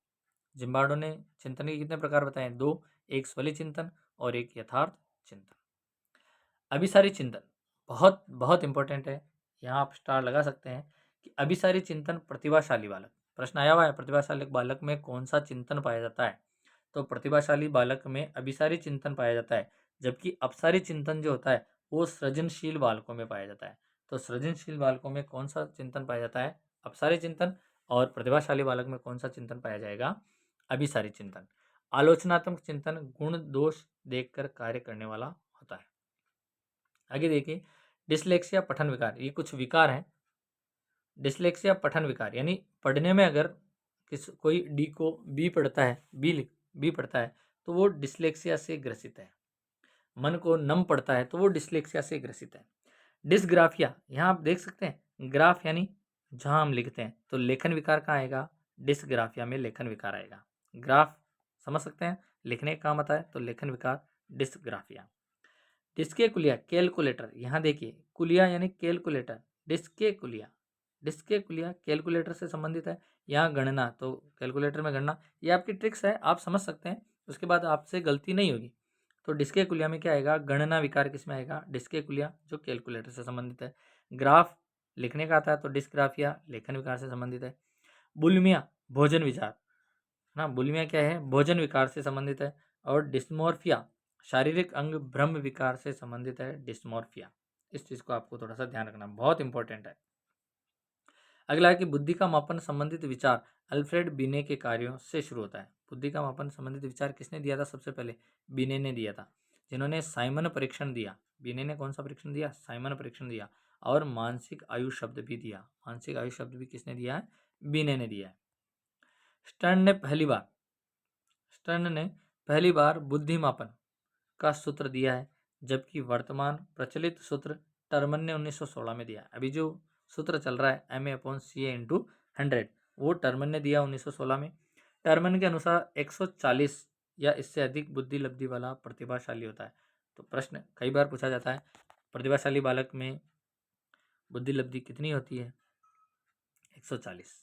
जिम्बार्डो ने चिंतन के कितने प्रकार बताए? 2, एक स्वली चिंतन और एक यथार्थ चिंतन। अभिसारी चिंतन बहुत बहुत इंपॉर्टेंट है, यहाँ आप स्टार लगा सकते हैं कि अभिसारी चिंतन प्रतिभाशाली बालक। प्रश्न आया हुआ है, प्रतिभाशाली बालक में कौन सा चिंतन पाया जाता है? तो प्रतिभाशाली बालक में अभिसारी चिंतन पाया जाता है, जबकि अपसारी चिंतन जो होता है वो सृजनशील बालकों में पाया जाता है। तो सृजनशील बालकों में कौन सा चिंतन पाया जाता है? अपसारी चिंतन। और प्रतिभाशाली बालक में कौन सा चिंतन पाया जाएगा? अभिसारी चिंतन। आलोचनात्मक चिंतन गुण दोष देखकर कार्य करने वाला होता है। आगे देखिए, डिसलेक्सिया पठन विकार, ये कुछ विकार हैं। डिसलेक्सिया पठन विकार यानी पढ़ने में अगर कोई डी को बी पढ़ता है, बी पढ़ता है तो वो डिसलेक्सिया से ग्रसित है। मन को नम पढ़ता है तो वो डिसलेक्सिया से ग्रसित है। डिसग्राफिया, यहाँ आप देख सकते हैं ग्राफ यानी जहाँ हम लिखते हैं, तो लेखन विकार कहाँ आएगा? डिसग्राफिया में लेखन विकार आएगा। ग्राफ समझ सकते हैं, लिखने का काम आता है, तो लेखन विकार डिसग्राफिया। डिस्केकुलिया कैलकुलेटर, यहाँ देखिए कुलिया यानी कैलकुलेटर, डिस्केकुलिया, डिस्केकुलिया कैलकुलेटर से संबंधित है। यहाँ गणना, तो कैलकुलेटर में गणना, ये आपकी ट्रिक्स है, आप समझ सकते हैं, उसके बाद आपसे गलती नहीं होगी। तो डिस्केकुलिया में क्या आएगा? गणना विकार किस में आएगा? डिस्केकुलिया, जो कैलकुलेटर से संबंधित है। ग्राफ लिखने का आता है तो डिस्ग्राफिया लेखन विकार से संबंधित है। बुलिमिया भोजन विचार ना, बुलिमिया क्या है? भोजन विकार से संबंधित है। और डिस्मोर्फिया शारीरिक अंग भ्रम विकार से संबंधित है। डिस्मोर्फिया, इस चीज को आपको थोड़ा सा ध्यान रखना, बहुत इंपॉर्टेंट है। अगला है कि बुद्धि का मापन संबंधित विचार अल्फ्रेड बिने के कार्यों से शुरू होता है। बुद्धि का मापन संबंधित विचार किसने दिया था? सबसे पहले बिने ने दिया था, जिन्होंने साइमन परीक्षण दिया। बिने ने कौन सा परीक्षण दिया? साइमन परीक्षण दिया। और मानसिक आयु शब्द भी दिया। मानसिक आयु शब्द भी किसने दिया है? बिने ने दिया है। स्टर्न ने पहली बार बुद्धिमापन का सूत्र दिया है, जबकि वर्तमान प्रचलित सूत्र टर्मन ने 1916 में दिया। अभी जो सूत्र चल रहा है MA/CA/100, वो टर्मन ने दिया 1916 में। टर्मन के अनुसार 140 या इससे अधिक बुद्धि लब्धि वाला प्रतिभाशाली होता है। तो प्रश्न कई बार पूछा जाता है, प्रतिभाशाली बालक में बुद्धि लब्धि कितनी होती है? 140।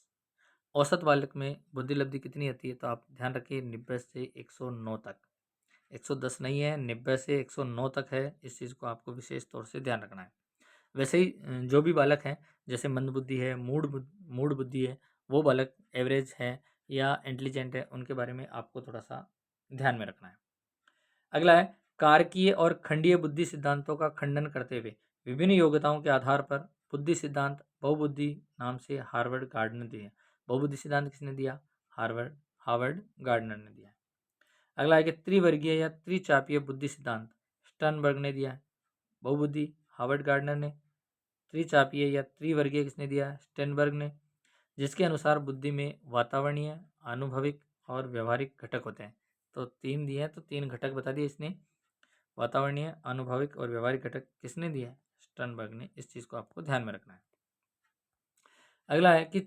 औसत बालक में बुद्धि लब्धि कितनी होती है? तो आप ध्यान रखिए 90 से 109 तक। 110 नहीं है, 90 से 109 तक है। इस चीज़ को आपको विशेष तौर से ध्यान रखना है। वैसे ही जो भी बालक हैं, जैसे मंद बुद्धि है, मूढ़ बुद्धि है, वो बालक एवरेज है या इंटेलिजेंट है, उनके बारे में आपको थोड़ा सा ध्यान में रखना है। अगला है कारकीय और खंडीय बुद्धि सिद्धांतों का खंडन करते हुए विभिन्न योग्यताओं के आधार पर बुद्धि सिद्धांत बहुबुद्धि नाम से हार्वर्ड गार्डनर ने दिया। बहुबुद्धि सिद्धांत किसने दिया? हार्वर्ड गार्डनर ने दिया। अगला है कि त्रिवर्गीय या त्रिचापीय बुद्धि सिद्धांत स्टर्नबर्ग ने दिया है। बहुबुद्धि हार्वर्ड गार्डनर ने, त्रिचापीय या त्रिवर्गीय किसने दिया? स्टर्नबर्ग ने, जिसके अनुसार बुद्धि में वातावरणीय, आनुभविक और व्यवहारिक घटक होते हैं। तो 3 दिए हैं, तो 3 घटक बता दिए इसने। वातावरणीय, अनुभविक और व्यवहारिक घटक किसने दिया है? स्टर्नबर्ग ने। इस चीज को आपको ध्यान में रखना है। अगला है कि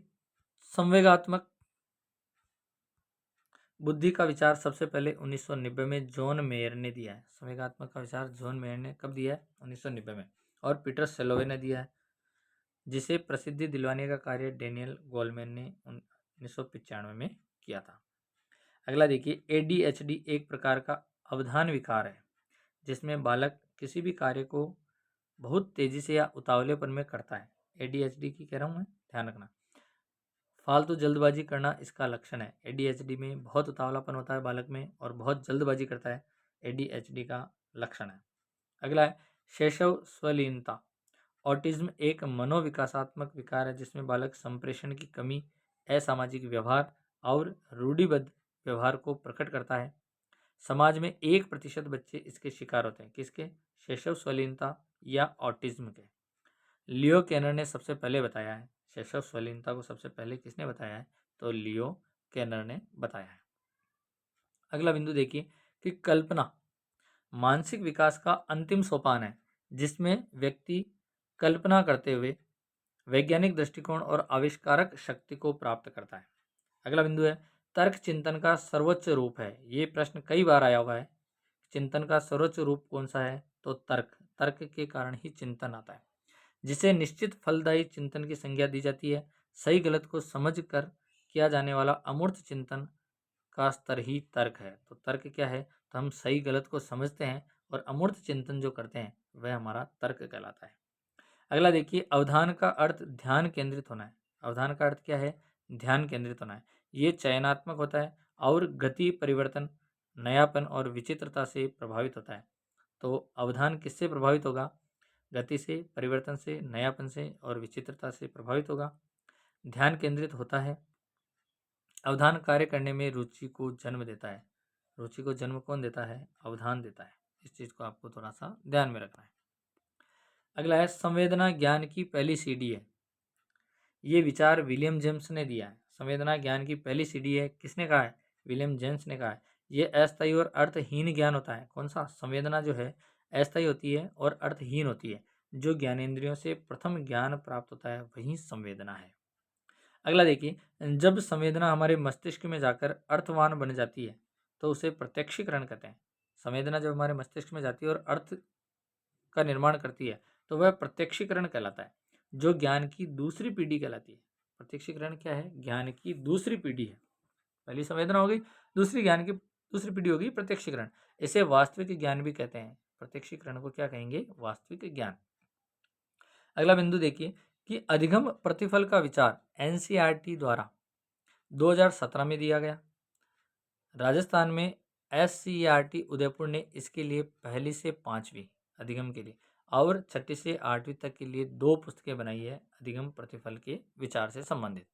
संवेगात्मक बुद्धि का विचार सबसे पहले 1990 में जॉन मेयर ने दिया है। संवेगात्मक का विचार जॉन मेयर ने कब दिया है? 1990 में। और पीटर सेलोवे ने दिया है, जिसे प्रसिद्धि दिलवाने का कार्य डेनियल गोलमैन ने 1995 में किया था। अगला देखिए, ADHD एक प्रकार का अवधान विकार है, जिसमें बालक किसी भी कार्य को बहुत तेजी से या उतावलेपन में करता है। ADHD की कह रहा हूँ मैं, ध्यान रखना। फालतू जल्दबाजी करना इसका लक्षण है। ADHD में बहुत उतावलापन होता है बालक में और बहुत जल्दबाजी करता है, ADHD का लक्षण है। अगला है शैशव स्वलीनता। ऑटिज्म एक मनोविकासात्मक विकार है, जिसमें बालक संप्रेषण की कमी, असामाजिक व्यवहार और रूढ़िबद्ध व्यवहार को प्रकट करता है। समाज में 1% बच्चे इसके शिकार होते हैं। किसके? शैशव स्वलीनता या ऑटिज्म के। लियो केनर ने सबसे पहले बताया है। शैशव स्वलीनता को सबसे पहले किसने बताया है? तो लियो केनर ने बताया है। अगला बिंदु देखिए कि कल्पना मानसिक विकास का अंतिम सोपान है, जिसमें व्यक्ति कल्पना करते हुए वैज्ञानिक दृष्टिकोण और आविष्कारक शक्ति को प्राप्त करता है। अगला बिंदु है तर्क चिंतन का सर्वोच्च रूप है। ये प्रश्न कई बार आया हुआ है, चिंतन का सर्वोच्च रूप कौन सा है? तो तर्क। तर्क के कारण ही चिंतन आता है, जिसे निश्चित फलदायी चिंतन की संज्ञा दी जाती है। सही गलत को समझ कर किया जाने वाला अमूर्त चिंतन का स्तर ही तर्क है। तो तर्क क्या है? तो हम सही गलत को समझते हैं और अमूर्त चिंतन जो करते हैं वह हमारा तर्क कहलाता है। अगला देखिए, अवधान का अर्थ ध्यान केंद्रित होना है। अवधान का अर्थ क्या है? ध्यान केंद्रित होना है। ये चयनात्मक होता है और गति, परिवर्तन, नयापन और विचित्रता से प्रभावित होता है। तो अवधान किससे प्रभावित होगा? गति से, परिवर्तन से, नयापन से और विचित्रता से प्रभावित होगा। ध्यान केंद्रित होता है। अवधान कार्य करने में रुचि को जन्म देता है। रुचि को जन्म कौन देता है? अवधान देता है। इस चीज को आपको थोड़ा सा ध्यान में रखना है। अगला है संवेदना ज्ञान की पहली सीढ़ी है। ये विचार विलियम जेम्स ने दिया है। संवेदना ज्ञान की पहली सीढ़ी है। किसने कहा है? विलियम जेम्स ने कहा है। ये अस्थायी और अर्थहीन ज्ञान होता है। कौन सा? संवेदना जो है अस्थायी होती है और अर्थहीन होती है। जो ज्ञानेंद्रियों से प्रथम ज्ञान प्राप्त होता है वही संवेदना है। अगला देखिए, जब संवेदना हमारे मस्तिष्क में जाकर अर्थवान बन जाती है तो उसे प्रत्यक्षीकरण कहते हैं। संवेदना जब हमारे मस्तिष्क में जाती है और अर्थ का निर्माण करती है तो वह प्रत्यक्षीकरण कहलाता है, जो ज्ञान की दूसरी पीढ़ी कहलाती है। प्रत्यक्षीकरण क्या है? ज्ञान की दूसरी पीढ़ी है। पहली संवेदना हो गई, दूसरी ज्ञान की दूसरी पीढ़ी होगी प्रत्यक्षीकरण। इसे वास्तविक ज्ञान भी कहते हैं। प्रत्यक्षीकरण को क्या कहेंगे? वास्तविक ज्ञान। अगला बिंदु देखिए कि अधिगम प्रतिफल का विचार एनसीईआरटी द्वारा 2017 में दिया गया। राजस्थान में एससीईआरटी उदयपुर ने इसके लिए पहली से पांचवी अधिगम के लिए और छठी से आठवीं तक के लिए 2 पुस्तकें बनाई है अधिगम प्रतिफल के विचार से संबंधित।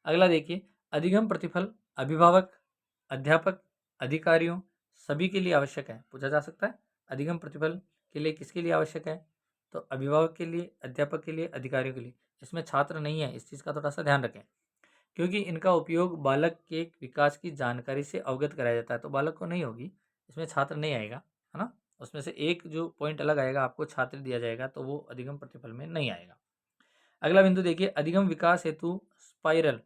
अगला देखिए, अधिगम प्रतिफल अभिभावक, अध्यापक, अधिकारियों सभी के लिए आवश्यक है। पूछा जा सकता है अधिगम प्रतिफल के लिए किसके लिए आवश्यक है? तो अभिभावक के लिए, अध्यापक के लिए, अधिकारियों के लिए। इसमें छात्र नहीं है, इस चीज़ का थोड़ा सा ध्यान रखें, क्योंकि इनका उपयोग बालक के विकास की जानकारी से अवगत कराया जाता है। तो बालक को नहीं होगी, इसमें छात्र नहीं आएगा, है ना। उसमें से एक जो पॉइंट अलग आएगा, आपको छात्र दिया जाएगा, तो वो अधिगम प्रतिफल में नहीं आएगा। अगला बिंदु देखिए, अधिगम विकास हेतु स्पाइरल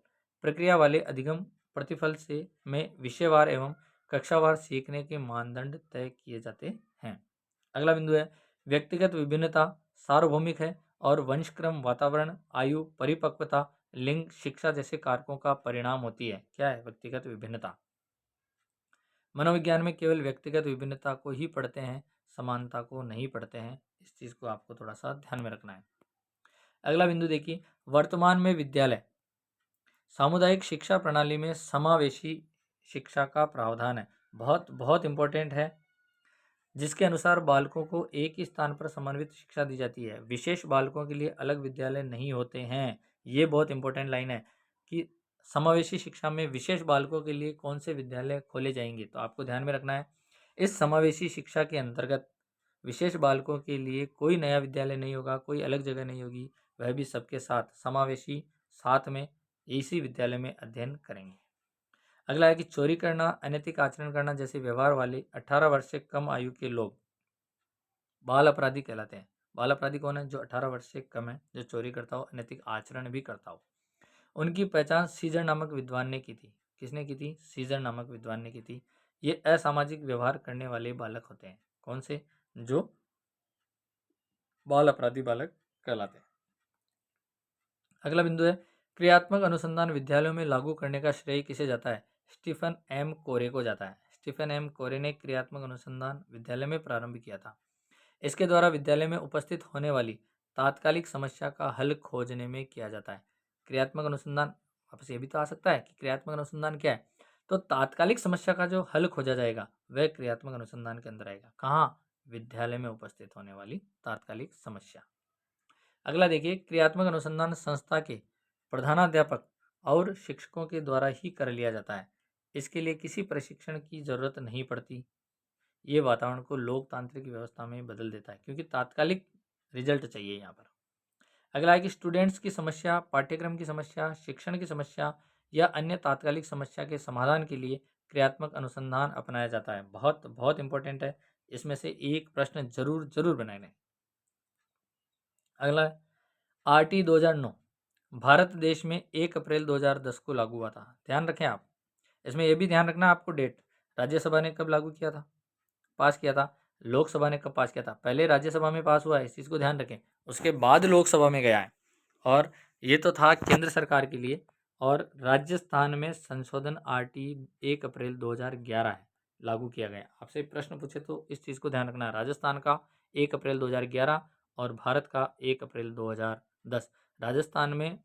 प्रक्रिया वाले अधिगम प्रतिफल से में विषयवार एवं कक्षावार सीखने के मानदंड तय किए जाते हैं। अगला बिंदु है व्यक्तिगत विभिन्नता सार्वभौमिक है और वंशक्रम, वातावरण, आयु, परिपक्वता, लिंग, शिक्षा जैसे कारकों का परिणाम होती है। क्या है? व्यक्तिगत विभिन्नता। मनोविज्ञान में केवल व्यक्तिगत विभिन्नता को ही पढ़ते हैं, समानता को नहीं पढ़ते हैं। इस चीज़ को आपको थोड़ा सा ध्यान में रखना है। अगला बिंदु देखिए, वर्तमान में विद्यालय सामुदायिक शिक्षा प्रणाली में समावेशी शिक्षा का प्रावधान है। बहुत बहुत इंपॉर्टेंट है, जिसके अनुसार बालकों को एक ही स्थान पर समन्वित शिक्षा दी जाती है। विशेष बालकों के लिए अलग विद्यालय नहीं होते हैं। ये बहुत इंपॉर्टेंट लाइन है कि समावेशी शिक्षा में विशेष बालकों के लिए कौन से विद्यालय खोले जाएंगे, तो आपको ध्यान में रखना है। इस समावेशी शिक्षा के अंतर्गत विशेष बालकों के लिए कोई नया विद्यालय नहीं होगा, कोई अलग जगह नहीं होगी, वह भी सबके साथ समावेशी साथ में इसी विद्यालय में अध्ययन करेंगे। अगला है कि चोरी करना, अनैतिक आचरण करना जैसे व्यवहार वाले 18 वर्ष से कम आयु के लोग बाल अपराधी कहलाते हैं। बाल अपराधी कौन है? जो 18 वर्ष से कम है, जो चोरी करता हो, अनैतिक आचरण भी करता हो। उनकी पहचान सीजर नामक विद्वान ने की थी। किसने की थी? सीजर नामक विद्वान ने की थी। ये असामाजिक व्यवहार करने वाले बालक होते हैं। कौन से? जो बाल अपराधी बालक कहलाते हैं। अगला बिंदु है क्रियात्मक अनुसंधान विद्यालयों में लागू करने का श्रेय किसे जाता है? स्टीफन एम कोरे को जाता है। स्टीफन एम कोरे ने क्रियात्मक अनुसंधान विद्यालय में प्रारंभ किया था। इसके द्वारा विद्यालय में उपस्थित होने वाली तात्कालिक समस्या का हल खोजने में किया जाता है। क्रियात्मक अनुसंधान, वापस ये भी तो आ सकता है कि क्रियात्मक अनुसंधान क्या है, तो तात्कालिक समस्या का जो हल खोजा जाएगा वह क्रियात्मक अनुसंधान के अंदर आएगा। कहाँ? विद्यालय में उपस्थित होने वाली तात्कालिक समस्या। अगला देखिए, क्रियात्मक अनुसंधान संस्था के प्रधानाध्यापक और शिक्षकों के द्वारा ही कर लिया जाता है। इसके लिए किसी प्रशिक्षण की जरूरत नहीं पड़ती। ये वातावरण को लोकतांत्रिक व्यवस्था में बदल देता है, क्योंकि तात्कालिक रिजल्ट चाहिए यहाँ पर। अगला है कि स्टूडेंट्स की समस्या, पाठ्यक्रम की समस्या, शिक्षण की समस्या या अन्य तात्कालिक समस्या के समाधान के लिए क्रियात्मक अनुसंधान अपनाया जाता है। बहुत बहुत इंपॉर्टेंट है, इसमें से एक प्रश्न जरूर जरूर बनाए लें। अगला आरटी 2009 भारत देश में 1 अप्रैल 2010 को लागू हुआ था। ध्यान रखें आप, इसमें यह भी ध्यान रखना आपको डेट। राज्यसभा ने कब लागू किया था, पास किया था? लोकसभा ने कब पास किया था? पहले राज्यसभा में पास हुआ है, इस चीज़ को ध्यान रखें, उसके बाद लोकसभा में गया है। और ये तो था केंद्र सरकार के लिए। और राजस्थान में संशोधन आरटी 1 अप्रैल 2011 है, लागू किया गया। आपसे प्रश्न पूछे तो इस चीज़ को ध्यान रखना है, राजस्थान का 1 अप्रैल 2011 और भारत का 1 अप्रैल 2010। राजस्थान में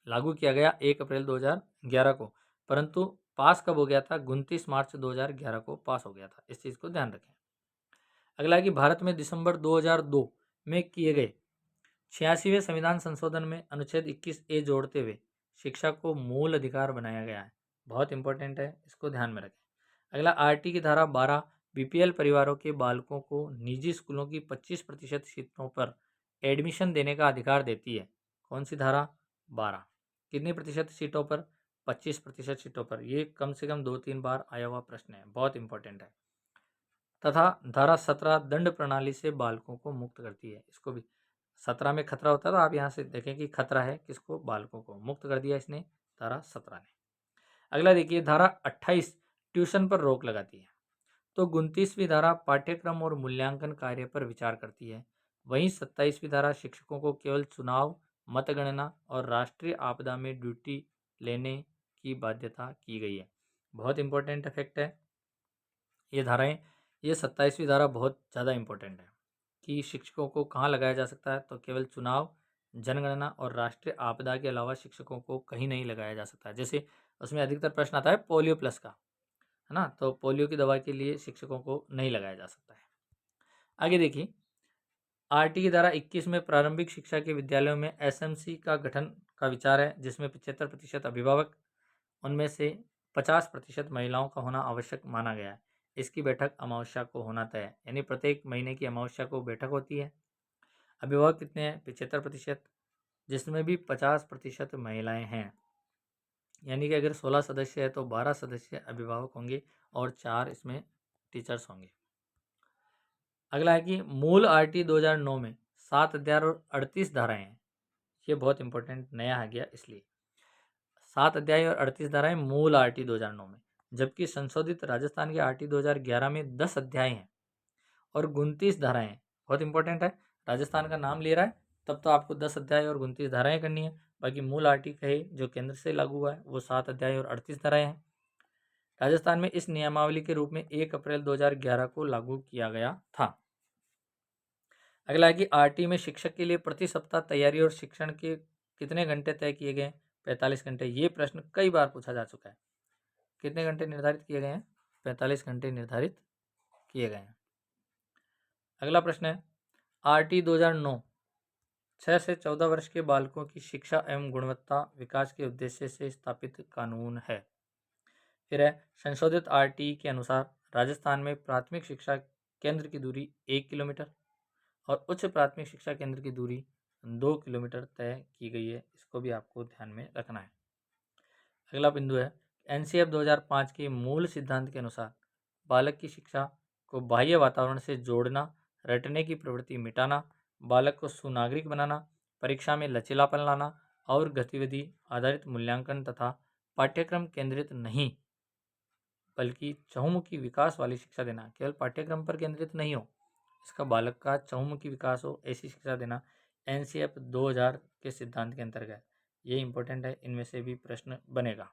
लागू किया गया 1 अप्रैल 2011 को, परंतु पास कब हो गया था? 29 मार्च 2011 को पास हो गया था। इस चीज़ को ध्यान रखें। अगला है कि भारत में दिसंबर 2002 में किए गए 86वें संविधान संशोधन में अनुच्छेद 21A जोड़ते हुए शिक्षा को मूल अधिकार बनाया गया है। बहुत इंपॉर्टेंट है, इसको ध्यान में रखें। अगला आरटी की धारा 12 बीपीएल परिवारों के बालकों को निजी स्कूलों की 25% सीटों पर एडमिशन देने का अधिकार देती है। कौन सी धारा? 12। कितनी प्रतिशत सीटों पर? 25% सीटों पर। ये कम से कम 2-3 बार आया हुआ प्रश्न है, बहुत इंपॉर्टेंट है। तथा धारा 17 दंड प्रणाली से बालकों को मुक्त करती है। इसको भी 17 में खतरा होता है, तो आप यहाँ से देखें कि खतरा है किसको? बालकों को। मुक्त कर दिया इसने धारा 17 ने। अगला देखिए, धारा 28 ट्यूशन पर रोक लगाती है। तो 29वीं धारा पाठ्यक्रम और मूल्यांकन कार्य पर विचार करती है। वहीं 27वीं धारा शिक्षकों को केवल चुनाव, मतगणना और राष्ट्रीय आपदा में ड्यूटी लेने की बाध्यता की गई है। बहुत इंपॉर्टेंट इफेक्ट है ये धाराएं। ये 27वीं धारा बहुत ज़्यादा इंपॉर्टेंट है कि शिक्षकों को कहाँ लगाया जा सकता है, तो केवल चुनाव, जनगणना और राष्ट्रीय आपदा के अलावा शिक्षकों को कहीं नहीं लगाया जा सकता है। जैसे उसमें अधिकतर प्रश्न आता है पोलियो प्लस का, है ना, तो पोलियो की दवा के लिए शिक्षकों को नहीं लगाया जा सकता है। आगे देखिए, आरटी की धारा 21 में प्रारंभिक शिक्षा के विद्यालयों में एसएमसी का गठन का विचार है, जिसमें 75% अभिभावक, उनमें से 50% महिलाओं का होना आवश्यक माना गया है। इसकी बैठक अमावस्या को होना तय है, यानी प्रत्येक महीने की अमावस्या को बैठक होती है। अभिभावक कितने हैं? 75%, जिसमें भी 50% महिलाएं हैं। यानी कि अगर 16 सदस्य है तो 12 सदस्य अभिभावक होंगे और 4 इसमें टीचर्स होंगे। अगला है कि मूल आरटी 2009 में 7 अध्याय और 38 धाराएं हैं। ये बहुत इंपॉर्टेंट नया आ गया, इसलिए 7 अध्याय और 38 धाराएं मूल आरटी 2009 में, जबकि संशोधित राजस्थान के आरटी 2011 में 10 अध्याय हैं और 29 धाराएं हैं। बहुत इंपॉर्टेंट है, राजस्थान का नाम ले रहा है तब तो आपको 10 अध्याय और 29 धाराएं करनी है। बाकी मूल आरटी कहे जो केंद्र से लागू हुआ है वो 7 अध्याय और 38 धाराएं हैं। राजस्थान में इस नियमावली के रूप में 1 अप्रैल 2011 को लागू किया गया था। अगला है कि आरटी में शिक्षक के लिए प्रति सप्ताह तैयारी और शिक्षण के कितने घंटे तय किए गए? 45 घंटे। ये प्रश्न कई बार पूछा जा चुका है। कितने घंटे निर्धारित किए गए हैं? 45 घंटे निर्धारित किए गए हैं। अगला प्रश्न है, आरटी 2009 6 से 14 वर्ष के बालकों की शिक्षा एवं गुणवत्ता विकास के उद्देश्य से स्थापित कानून है। फिर है, संशोधित आरटी के अनुसार राजस्थान में प्राथमिक शिक्षा केंद्र की दूरी 1 किलोमीटर और उच्च प्राथमिक शिक्षा केंद्र की दूरी 2 किलोमीटर तय की गई है। इसको भी आपको ध्यान में रखना है। अगला बिंदु है, एनसीएफ 2005 के मूल सिद्धांत के अनुसार बालक की शिक्षा को बाह्य वातावरण से जोड़ना, रटने की प्रवृत्ति मिटाना, बालक को सुनागरिक बनाना, परीक्षा में लचीलापन लाना और गतिविधि आधारित मूल्यांकन तथा पाठ्यक्रम केंद्रित नहीं बल्कि चहुमुखी विकास वाली शिक्षा देना। केवल पाठ्यक्रम पर केंद्रित नहीं हो, इसका बालक का चहुमुखी विकास हो, ऐसी शिक्षा देना एनसीएफ 2000 के सिद्धांत के अंतर्गत। ये इंपॉर्टेंट है, इनमें से भी प्रश्न बनेगा।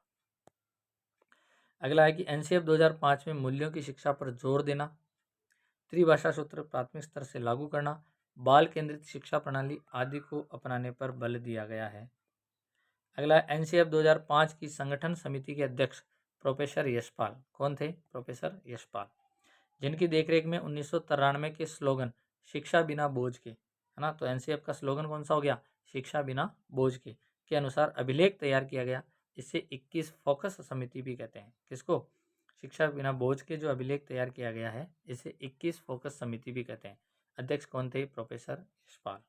अगला है कि एनसीएफ 2005 में मूल्यों की शिक्षा पर जोर देना, त्रिभाषा सूत्र प्राथमिक स्तर से लागू करना, बाल केंद्रित शिक्षा प्रणाली आदि को अपनाने पर बल दिया गया है। अगला एनसीएफ 2005 की संगठन समिति के अध्यक्ष प्रोफेसर यशपाल। कौन थे? प्रोफेसर यशपाल, जिनकी देखरेख में 1993 के स्लोगन शिक्षा बिना बोझ के, है ना, तो एनसीएफ का स्लोगन कौन सा हो गया? शिक्षा बिना बोझ के अनुसार अभिलेख तैयार किया गया। इसे 21 फोकस समिति भी कहते हैं। किसको? शिक्षा बिना बोझ के जो अभिलेख तैयार किया गया है इसे 21 फोकस समिति भी कहते हैं। अध्यक्ष कौन थे? प्रोफेसर यशपाल,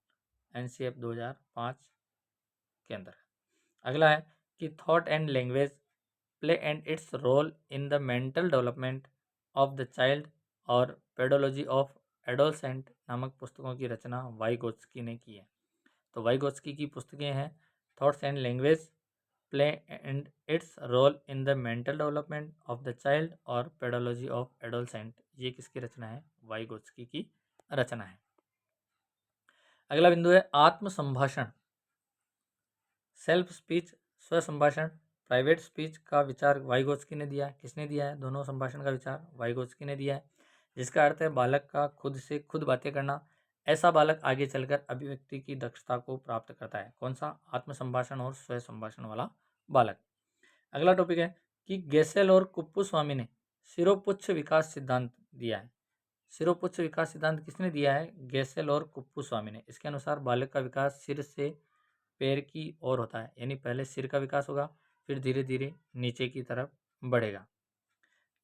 एनसीएफ 2005 के अंदर। अगला है कि thought and language play and its role in the mental development of the child और पेडोलॉजी ऑफ एडोलसेंट नामक पुस्तकों की रचना वाइगोत्स्की ने की है। तो वाइगोत्स्की की पुस्तकें हैं thoughts and language play and its role in the mental development of the child और पेडोलॉजी ऑफ एडोलसेंट। ये किसकी रचना है? वाइगोत्स्की की रचना है। अगला बिंदु है आत्म संभाषण, सेल्फ स्पीच, स्व संभाषण, प्राइवेट स्पीच का विचार वाइगोत्स्की ने दिया है। किसने दिया है? दोनों संभाषण का विचार वाइगोत्स्की ने दिया है, जिसका अर्थ है बालक का खुद से खुद बातें करना। ऐसा बालक आगे चलकर अभिव्यक्ति की दक्षता को प्राप्त करता है। कौन सा? आत्म संभाषण और स्व संभाषण वाला बालक। अगला टॉपिक है कि गेसेल और कुप्पुस्वामी ने सिरोपुच्छ विकास सिद्धांत दिया है। सिरोपुच्छ विकास सिद्धांत किसने दिया है? गेसेल और कुप्पुस्वामी ने। इसके अनुसार बालक का विकास सिर से पैर की ओर होता है, यानी पहले सिर का विकास होगा फिर धीरे धीरे नीचे की तरफ बढ़ेगा।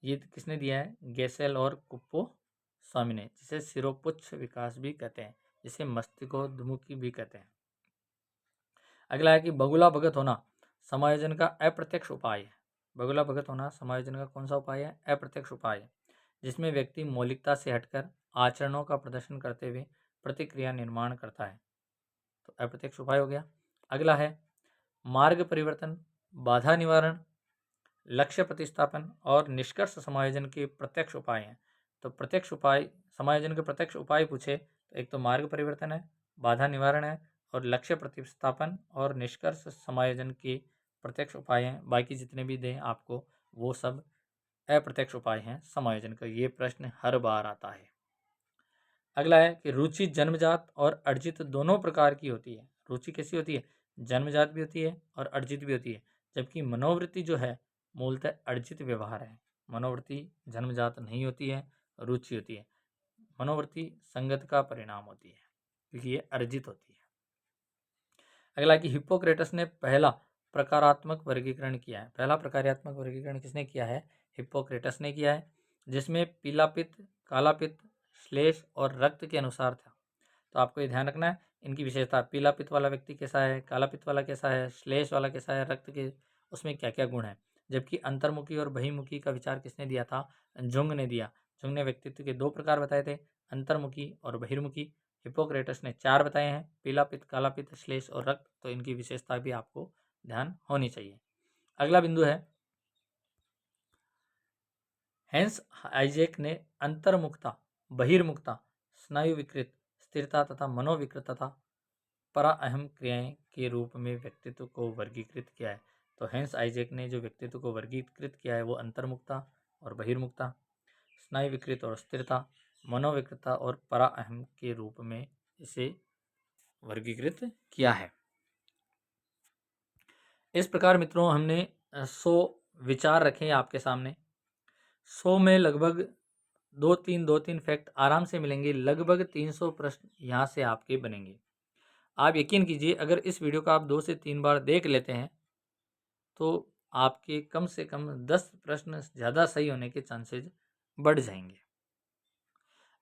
ये किसने दिया है? गेसेल और कुप्पुस्वामी ने, जिसे सिरोपुच्छ विकास भी कहते हैं, जिसे मस्तिष्कोद्मुखी भी कहते हैं। अगला है कि बगुला भगत होना समायोजन का अप्रत्यक्ष उपाय है। बगुला भगत होना समायोजन का कौन सा उपाय है? अप्रत्यक्ष उपाय है, जिसमें व्यक्ति मौलिकता से हटकर आचरणों का प्रदर्शन करते हुए प्रतिक्रिया निर्माण करता है। तो अप्रत्यक्ष उपाय हो गया। अगला है मार्ग परिवर्तन, बाधा निवारण, लक्ष्य प्रतिस्थापन और निष्कर्ष समायोजन के प्रत्यक्ष उपाय हैं। तो प्रत्यक्ष उपाय, समायोजन के प्रत्यक्ष उपाय पूछे तो एक तो मार्ग परिवर्तन है, बाधा निवारण है और लक्ष्य प्रतिस्थापन और निष्कर्ष समायोजन के प्रत्यक्ष उपाय हैं। बाकी जितने भी दें आपको वो सब अप्रत्यक्ष उपाय हैं समायोजन का। ये प्रश्न हर बार आता है। अगला है कि रुचि जन्मजात और अर्जित दोनों प्रकार की होती है। रुचि कैसी होती है? जन्मजात भी होती है और अर्जित भी होती है, जबकि मनोवृत्ति जो है मूलतः अर्जित व्यवहार है। मनोवृत्ति जन्मजात नहीं होती है, रुचि होती है। मनोवृत्ति संगत का परिणाम होती है क्योंकि ये अर्जित होती है। अगला कि हिप्पोक्रेटस ने पहला प्रकारात्मक वर्गीकरण किया है। पहला प्रकारात्मक वर्गीकरण किसने किया है? हिप्पोक्रेटस ने किया है, जिसमें पीला पित्त, काला पित्त, श्लेष और रक्त के अनुसार था। तो आपको ये ध्यान रखना है इनकी विशेषता। पीला पित्त वाला व्यक्ति कैसा है, काला पित्त वाला कैसा है, श्लेष वाला कैसा है, रक्त के उसमें क्या क्या गुण है। जबकि अंतर्मुखी और बहिर्मुखी का विचार किसने दिया था? जुंग ने दिया। जुंग ने व्यक्तित्व के 2 प्रकार बताए थे, अंतर्मुखी और बहिर्मुखी। हिप्पोक्रेटस ने 4 बताए हैं, पीला पित्त, काला पित्त, श्लेष और रक्त। तो इनकी विशेषता भी आपको ध्यान होनी चाहिए। अगला बिंदु है हैंस आइजैक ने अंतर्मुखता, बहिर्मुखता, स्नायु विकृत, स्थिरता तथा मनोविकृत तथा पराअहम क्रियाएं के रूप में व्यक्तित्व को वर्गीकृत किया है। तो हैंस आइजैक ने जो व्यक्तित्व को वर्गीकृत किया है वो अंतर्मुखता और बहिर्मुखता, स्नायु विकृत और स्थिरता, मनोविकृतता और पराअहम के रूप में इसे वर्गीकृत किया है। इस प्रकार मित्रों हमने 100 विचार रखे आपके सामने। 100 में लगभग 2-3 फैक्ट आराम से मिलेंगे। लगभग 300 प्रश्न यहाँ से आपके बनेंगे। आप यकीन कीजिए अगर इस वीडियो को आप 2 से 3 बार देख लेते हैं तो आपके कम से कम 10 प्रश्न ज़्यादा सही होने के चांसेस बढ़ जाएंगे।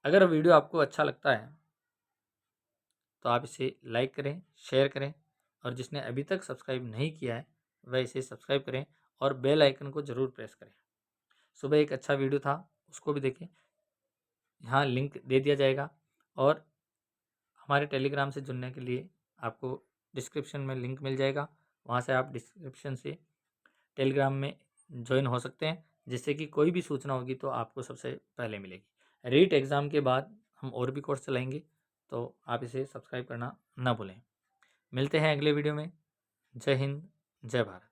अगर वीडियो आपको अच्छा लगता है तो आप इसे लाइक करें, शेयर करें और जिसने अभी तक सब्सक्राइब नहीं किया है वह इसे सब्सक्राइब करें और बेल आइकन को ज़रूर प्रेस करें। सुबह एक अच्छा वीडियो था, उसको भी देखें, यहाँ लिंक दे दिया जाएगा। और हमारे टेलीग्राम से जुड़ने के लिए आपको डिस्क्रिप्शन में लिंक मिल जाएगा, वहाँ से आप डिस्क्रिप्शन से टेलीग्राम में ज्वाइन हो सकते हैं, जिससे कि कोई भी सूचना होगी तो आपको सबसे पहले मिलेगी। रीट एग्ज़ाम के बाद हम और भी कोर्स चलाएंगे, तो आप इसे सब्सक्राइब करना ना भूलें। मिलते हैं अगले वीडियो में। जय हिंद, जय भारत।